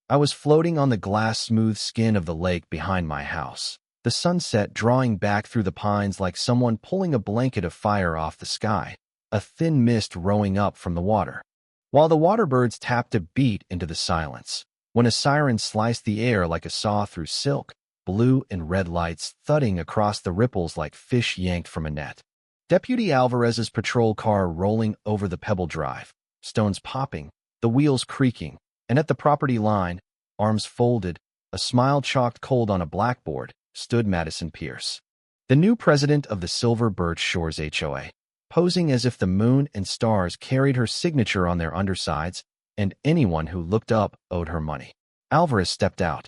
I was floating on the glass-smooth skin of the lake behind my house, the sunset drawing back through the pines like someone pulling a blanket of fire off the sky, a thin mist rowing up from the water. While the waterbirds tapped a beat into the silence, when a siren sliced the air like a saw through silk, blue and red lights thudding across the ripples like fish yanked from a net. Deputy Alvarez's patrol car rolling over the pebble drive, stones popping, the wheels creaking, and at the property line, arms folded, a smile chalked cold on a blackboard, stood Madison Pierce, the new president of the Silver Birch Shores HOA, posing as if the moon and stars carried her signature on their undersides, and anyone who looked up owed her money. Alvarez stepped out,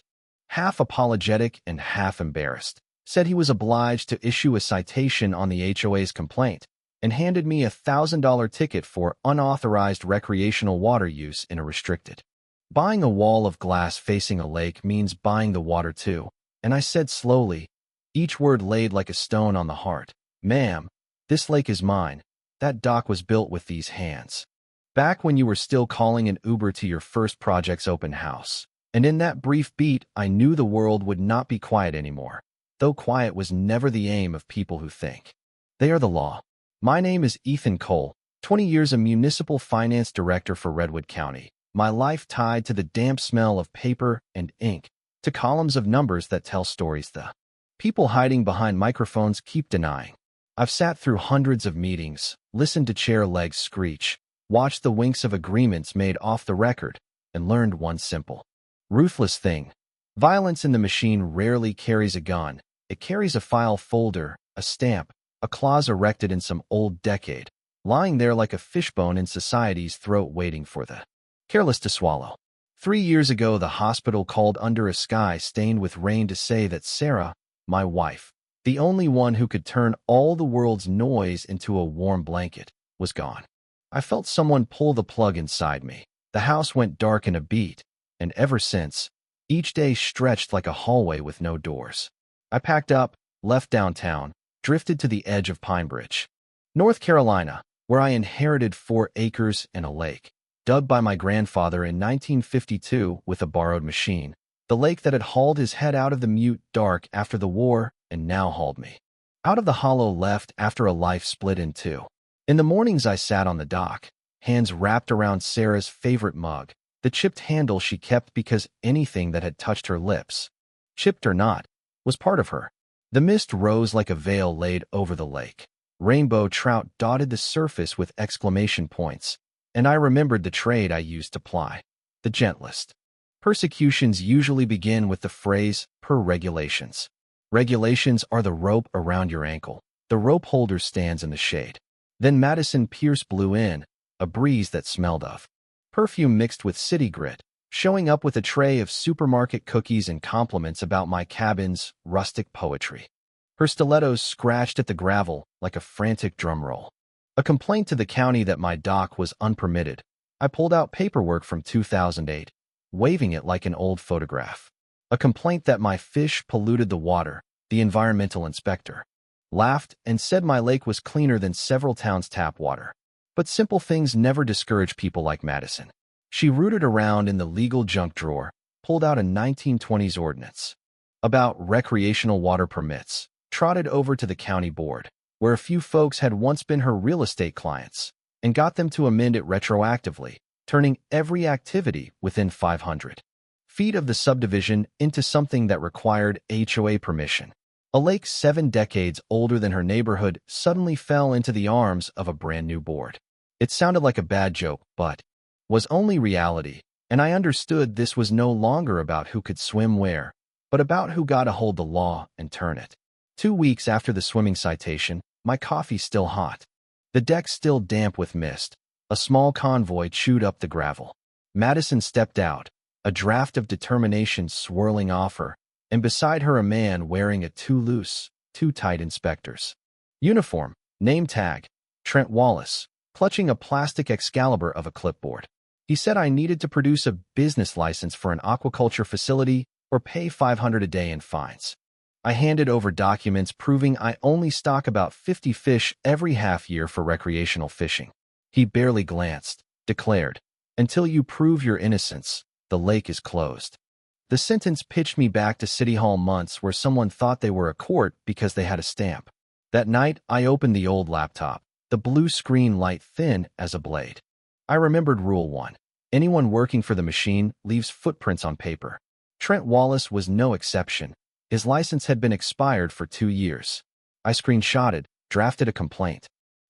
half apologetic and half embarrassed, said he was obliged to issue a citation on the HOA's complaint, and handed me a $1,000 ticket for unauthorized recreational water use in a restricted. Buying a wall of glass facing a lake means buying the water too, and I said slowly, each word laid like a stone on the heart, "Ma'am, this lake is mine. That dock was built with these hands. Back when you were still calling an Uber to your first project's open house." And in that brief beat, I knew the world would not be quiet anymore, though quiet was never the aim of people who think. They are the law. My name is Ethan Cole, 20 years a municipal finance director for Redwood County, my life tied to the damp smell of paper and ink, to columns of numbers that tell stories the people hiding behind microphones keep denying. I've sat through hundreds of meetings, listened to chair legs screech, watched the winks of agreements made off the record, and learned one simple, ruthless thing. Violence in the machine rarely carries a gun. It carries a file folder, a stamp, a clause erected in some old decade, lying there like a fishbone in society's throat waiting for the careless to swallow. 3 years ago, the hospital called under a sky stained with rain to say that Sarah, my wife, the only one who could turn all the world's noise into a warm blanket, was gone. I felt someone pull the plug inside me. The house went dark in a beat, and ever since, each day stretched like a hallway with no doors. I packed up, left downtown, drifted to the edge of Pinebridge, North Carolina, where I inherited 4 acres and a lake, dug by my grandfather in 1952 with a borrowed machine, the lake that had hauled his head out of the mute dark after the war and now hauled me out of the hollow left after a life split in two. In the mornings I sat on the dock, hands wrapped around Sarah's favorite mug, the chipped handle she kept because anything that had touched her lips, chipped or not, was part of her. The mist rose like a veil laid over the lake. Rainbow trout dotted the surface with exclamation points, and I remembered the trade I used to ply, the gentlest. Persecutions usually begin with the phrase, per regulations. Regulations are the rope around your ankle. The rope holder stands in the shade. Then Madison Pierce blew in, a breeze that smelled of perfume mixed with city grit, showing up with a tray of supermarket cookies and compliments about my cabin's rustic poetry. Her stilettos scratched at the gravel like a frantic drum roll. A complaint to the county that my dock was unpermitted. I pulled out paperwork from 2008, waving it like an old photograph. A complaint that my fish polluted the water. The environmental inspector laughed and said my lake was cleaner than several towns' tap water. But simple things never discourage people like Madison. She rooted around in the legal junk drawer, pulled out a 1920s ordinance about recreational water permits, trotted over to the county board, where a few folks had once been her real estate clients, and got them to amend it retroactively, turning every activity within 500 feet of the subdivision into something that required HOA permission. A lake 7 decades older than her neighborhood suddenly fell into the arms of a brand new board. It sounded like a bad joke, but was only reality, and I understood this was no longer about who could swim where, but about who got to hold the law and turn it. 2 weeks after the swimming citation, my coffee still hot, the deck still damp with mist, a small convoy chewed up the gravel. Madison stepped out, a draft of determination swirling off her, and beside her a man wearing a too loose, too tight inspector's uniform, name tag, Trent Wallace, clutching a plastic Excalibur of a clipboard. He said I needed to produce a business license for an aquaculture facility or pay $500 a day in fines. I handed over documents proving I only stock about 50 fish every half year for recreational fishing. He barely glanced, declared, "Until you prove your innocence, The lake is closed. The sentence pitched me back to City Hall months where someone thought they were a court because they had a stamp. That night, I opened the old laptop, the blue screen light thin as a blade. I remembered Rule 1. Anyone working for the machine leaves footprints on paper. Trent Wallace was no exception. His license had been expired for 2 years. I screenshotted, drafted a complaint.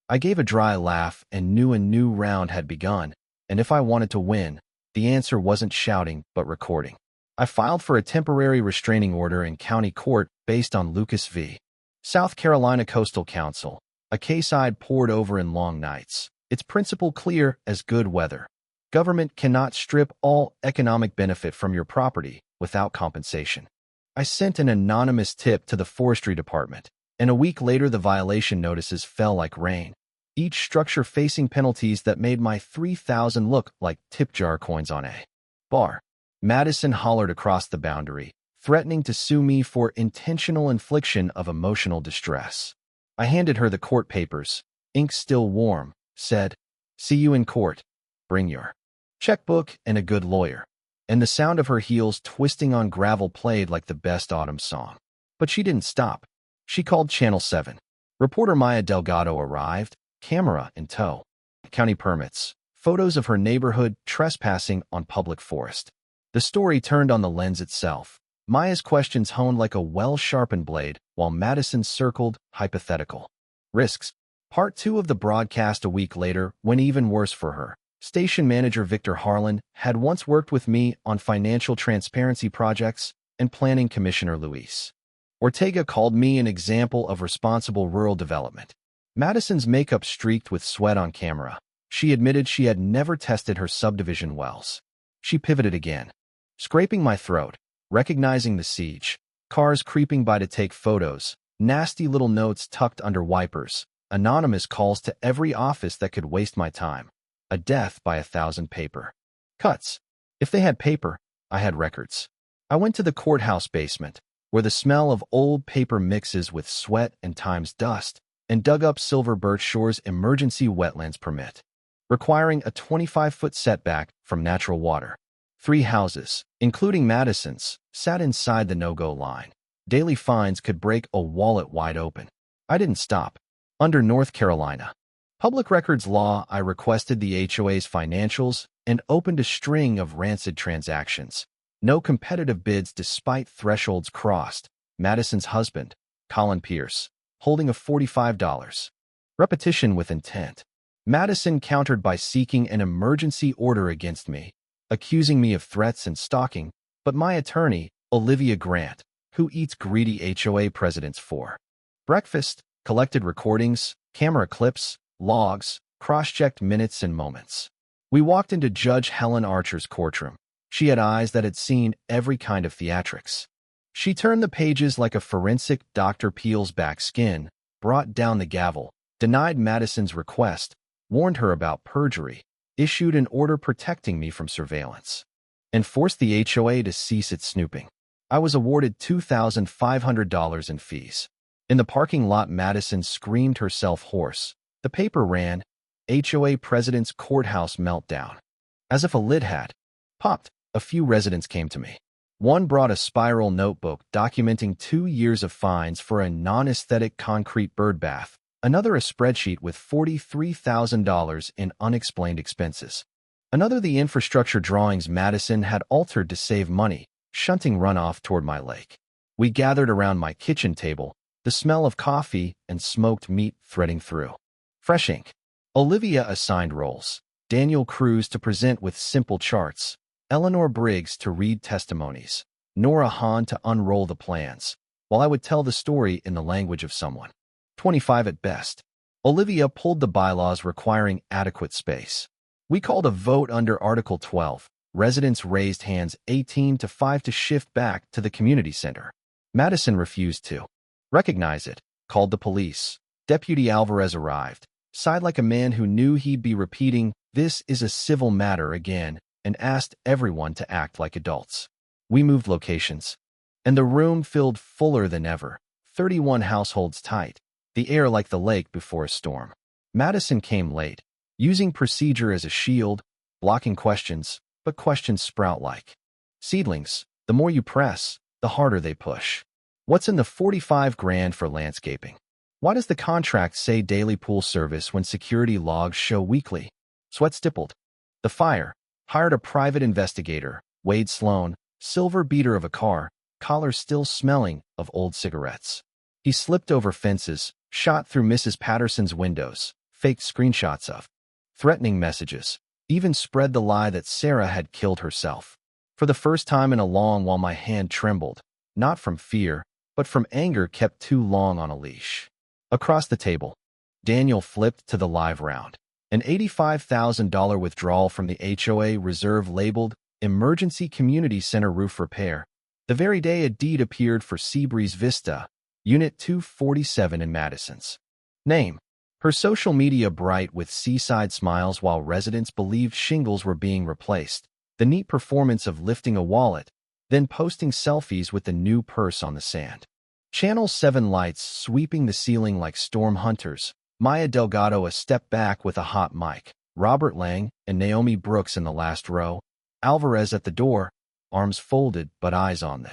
I gave a dry laugh and knew a new round had begun, and if I wanted to win, the answer wasn't shouting but recording. I filed for a temporary restraining order in county court based on Lucas v. South Carolina Coastal Council, a case I'd pored over in long nights, its principle clear as good weather. Government cannot strip all economic benefit from your property without compensation. I sent an anonymous tip to the forestry department, and a week later the violation notices fell like rain, each structure facing penalties that made my 3,000 look like tip jar coins on a bar. Madison hollered across the boundary, threatening to sue me for intentional infliction of emotional distress. I handed her the court papers, ink still warm, said, "See you in court. Bring your checkbook and a good lawyer." And the sound of her heels twisting on gravel played like the best autumn song. But she didn't stop. She called Channel 7. Reporter Maya Delgado arrived, camera in tow. County permits, photos of her neighborhood trespassing on public forest. The story turned on the lens itself. Maya's questions honed like a well-sharpened blade, while Madison circled hypothetical risks. Part 2 of the broadcast a week later went even worse for her. Station manager Victor Harlan had once worked with me on financial transparency projects, and planning commissioner Luis Ortega called me an example of responsible rural development. Madison's makeup streaked with sweat on camera. She admitted she had never tested her subdivision wells. She pivoted again. Scraping my throat, recognizing the siege, cars creeping by to take photos, nasty little notes tucked under wipers, anonymous calls to every office that could waste my time. A death by 1,000 paper cuts. If they had paper, I had records. I went to the courthouse basement, where the smell of old paper mixes with sweat and time's dust, and dug up Silver Birch Shore's emergency wetlands permit, requiring a 25-foot setback from natural water. 3 houses, including Madison's, sat inside the no-go line. Daily fines could break a wallet wide open. I didn't stop. Under North Carolina public records law, I requested the HOA's financials and opened a string of rancid transactions. No competitive bids despite thresholds crossed. Madison's husband, Colin Pierce, holding a $45 repetition with intent. Madison countered by seeking an emergency order against me, accusing me of threats and stalking, but my attorney, Olivia Grant, who eats greedy HOA presidents for breakfast, collected recordings, camera clips, logs, cross-checked minutes and moments. We walked into Judge Helen Archer's courtroom. She had eyes that had seen every kind of theatrics. She turned the pages like a forensic doctor peels back skin, brought down the gavel, denied Madison's request, warned her about perjury, issued an order protecting me from surveillance, and forced the HOA to cease its snooping. I was awarded $2,500 in fees. In the parking lot, Madison screamed herself hoarse. The paper ran, HOA President's Courthouse Meltdown. As if a lid had popped, a few residents came to me. One brought a spiral notebook documenting 2 years of fines for a non-aesthetic concrete bird bath. Another a spreadsheet with $43,000 in unexplained expenses. Another the infrastructure drawings Madison had altered to save money, shunting runoff toward my lake. We gathered around my kitchen table, the smell of coffee and smoked meat threading through. Fresh ink. Olivia assigned roles. Daniel Cruz to present with simple charts. Eleanor Briggs to read testimonies. Nora Hahn to unroll the plans, while I would tell the story in the language of someone 25 at best. Olivia pulled the bylaws requiring adequate space. We called a vote under Article 12. Residents raised hands 18-5 to shift back to the community center. Madison refused to recognize it, called the police. Deputy Alvarez arrived, sighed like a man who knew he'd be repeating, "This is a civil matter" again, and asked everyone to act like adults. We moved locations, and the room filled fuller than ever, 31 households tight, the air like the lake before a storm. Madison came late, using procedure as a shield, blocking questions, but questions sprout like seedlings. The more you press, the harder they push. What's in the 45 grand for landscaping? Why does the contract say daily pool service when security logs show weekly? Sweat stippled. The fire. Hired a private investigator, Wade Sloan, silver beater of a car, collar still smelling of old cigarettes. He slipped over fences, shot through Mrs. Patterson's windows, faked screenshots of threatening messages, even spread the lie that Sarah had killed herself. For the first time in a long while my hand trembled, not from fear, but from anger kept too long on a leash. Across the table, Daniel flipped to the live round. An $85,000 withdrawal from the HOA reserve labeled Emergency Community Center Roof Repair, the very day a deed appeared for Seabreeze Vista, Unit 247 in Madison's name. Her social media bright with seaside smiles while residents believed shingles were being replaced, the neat performance of lifting a wallet, then posting selfies with the new purse on the sand. Channel 7 lights sweeping the ceiling like storm hunters, Maya Delgado a step back with a hot mic, Robert Lang and Naomi Brooks in the last row, Alvarez at the door, arms folded but eyes on the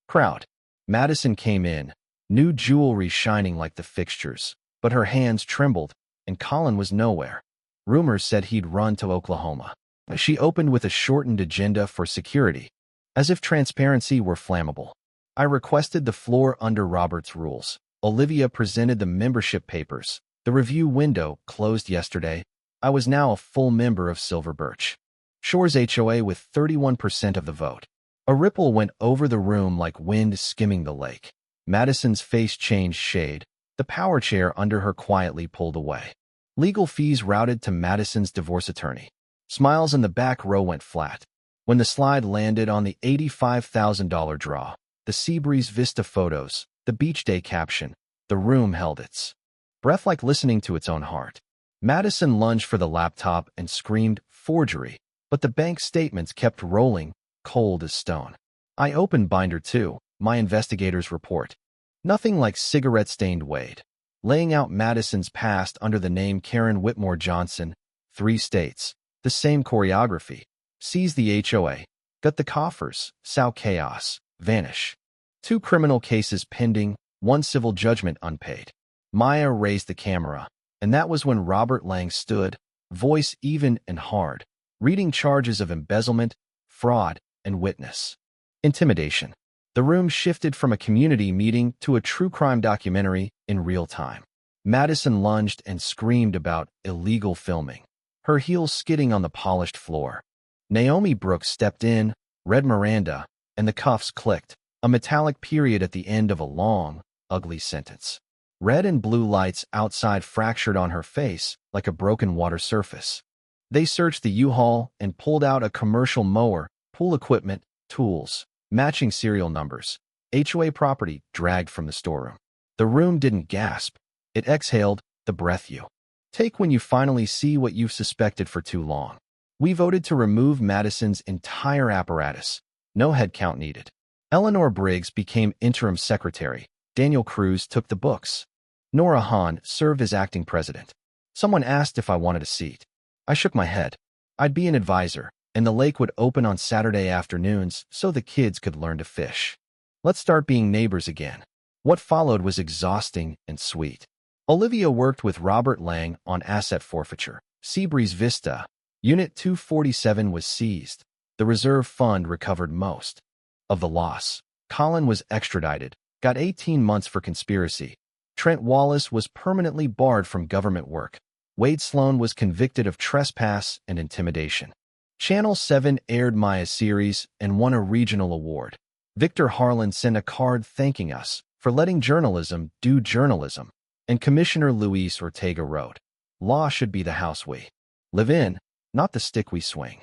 crowd. Madison came in, new jewelry shining like the fixtures, but her hands trembled, and Colin was nowhere. Rumors said he'd run to Oklahoma. She opened with a shortened agenda for security, as if transparency were flammable. I requested the floor under Robert's rules. Olivia presented the membership papers. The review window closed yesterday. I was now a full member of Silver Birch Shores HOA with 31% of the vote. A ripple went over the room like wind skimming the lake. Madison's face changed shade. The power chair under her quietly pulled away. Legal fees routed to Madison's divorce attorney. Smiles in the back row went flat. When the slide landed on the $85,000 draw, the Seabreeze Vista photos, the beach day caption, the room held its breath like listening to its own heart. Madison lunged for the laptop and screamed, forgery, but the bank statements kept rolling, cold as stone. I opened binder 2, my investigator's report. Nothing like cigarette-stained Wade. Laying out Madison's past under the name Karen Whitmore Johnson, 3 states, the same choreography. Seize the HOA, gut the coffers, sow chaos, vanish. 2 criminal cases pending, 1 civil judgment unpaid. Maya raised the camera, and that was when Robert Lang stood, voice even and hard, reading charges of embezzlement, fraud, and witness intimidation. The room shifted from a community meeting to a true crime documentary in real time. Madison lunged and screamed about illegal filming, her heels skidding on the polished floor. Naomi Brooks stepped in, read Miranda, and the cuffs clicked, a metallic period at the end of a long, ugly sentence. Red and blue lights outside fractured on her face like a broken water surface. They searched the U-Haul and pulled out a commercial mower, pool equipment, tools, matching serial numbers. HOA property dragged from the storeroom. The room didn't gasp. It exhaled, the breath you take when you finally see what you've suspected for too long. We voted to remove Madison's entire apparatus. No headcount needed. Eleanor Briggs became interim secretary. Daniel Cruz took the books. Nora Hahn served as acting president. Someone asked if I wanted a seat. I shook my head. I'd be an advisor, and the lake would open on Saturday afternoons so the kids could learn to fish. Let's start being neighbors again. What followed was exhausting and sweet. Olivia worked with Robert Lang on asset forfeiture. Seabreeze Vista, Unit 247 was seized. The reserve fund recovered most of the loss. Colin was extradited, got 18 months for conspiracy. Trent Wallace was permanently barred from government work. Wade Sloan was convicted of trespass and intimidation. Channel 7 aired Maya's series and won a regional award. Victor Harlan sent a card thanking us for letting journalism do journalism. And Commissioner Luis Ortega wrote, "Law should be the house we live in, not the stick we swing."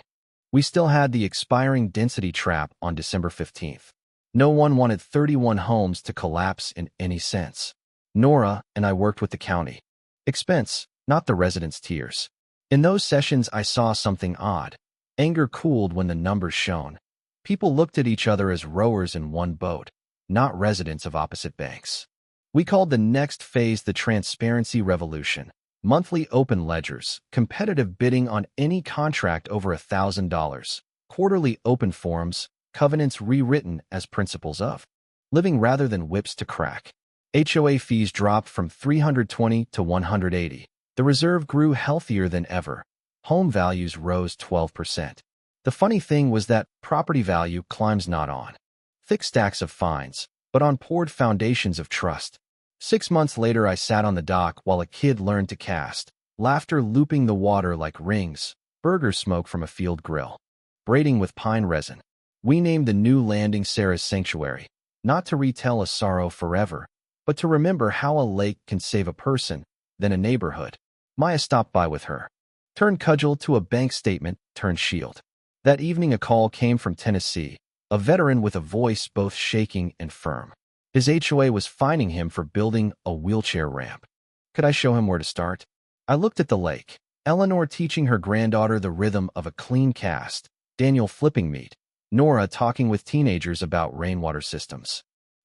We still had the expiring density trap on December 15th. No one wanted 31 homes to collapse in any sense. Nora and I worked with the county. Expense, not the residents' tears. In those sessions I saw something odd. Anger cooled when the numbers shone. People looked at each other as rowers in one boat, not residents of opposite banks. We called the next phase the transparency revolution. Monthly open ledgers, competitive bidding on any contract over $1,000, quarterly open forums, covenants rewritten as principles of living rather than whips to crack. HOA fees dropped from $320 to $180. The reserve grew healthier than ever. Home values rose 12%. The funny thing was that property value climbs not on thick stacks of fines, but on poured foundations of trust. 6 months later, I sat on the dock while a kid learned to cast, laughter looping the water like rings, burger smoke from a field grill, braiding with pine resin. We named the new landing Sarah's Sanctuary, not to retell a sorrow forever, but to remember how a lake can save a person, then a neighborhood. Maya stopped by with her. Turned cudgel to a bank statement, turned shield. That evening a call came from Tennessee, a veteran with a voice both shaking and firm. His HOA was fining him for building a wheelchair ramp. Could I show him where to start? I looked at the lake. Eleanor teaching her granddaughter the rhythm of a clean cast, Daniel flipping meat, Nora talking with teenagers about rainwater systems.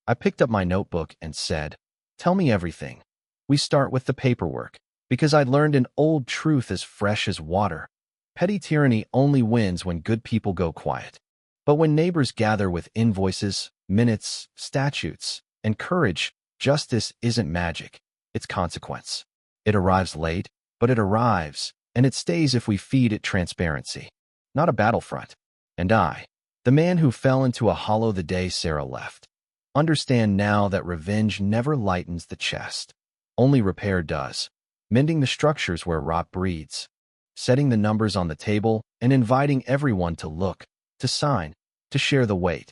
I picked up my notebook and said, "Tell me everything." We start with the paperwork, because I'd learned an old truth as fresh as water. Petty tyranny only wins when good people go quiet. But when neighbors gather with invoices, minutes, statutes, and courage, justice isn't magic, it's consequence. It arrives late, but it arrives, and it stays if we feed it transparency. Not a battlefront. And I, the man who fell into a hollow the day Sarah left, understand now that revenge never lightens the chest. Only repair does, mending the structures where rot breeds, setting the numbers on the table, and inviting everyone to look, to sign, to share the weight.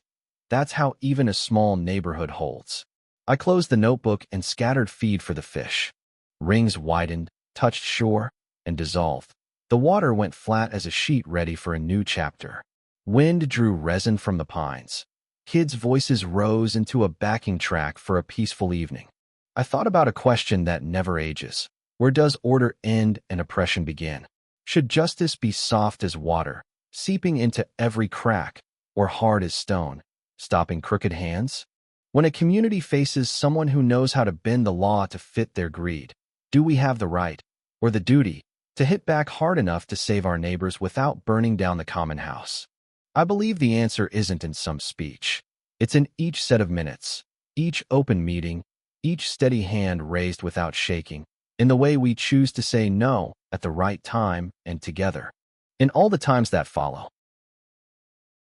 That's how even a small neighborhood holds. I closed the notebook and scattered feed for the fish. Rings widened, touched shore, and dissolved. The water went flat as a sheet ready for a new chapter. Wind drew resin from the pines. Kids' voices rose into a backing track for a peaceful evening. I thought about a question that never ages. Where does order end and oppression begin? Should justice be soft as water, seeping into every crack, or hard as stone, stopping crooked hands? When a community faces someone who knows how to bend the law to fit their greed, do we have the right, or the duty, to hit back hard enough to save our neighbors without burning down the common house? I believe the answer isn't in some speech. It's in each set of minutes, each open meeting, each steady hand raised without shaking, in the way we choose to say no at the right time and together. In all the times that follow,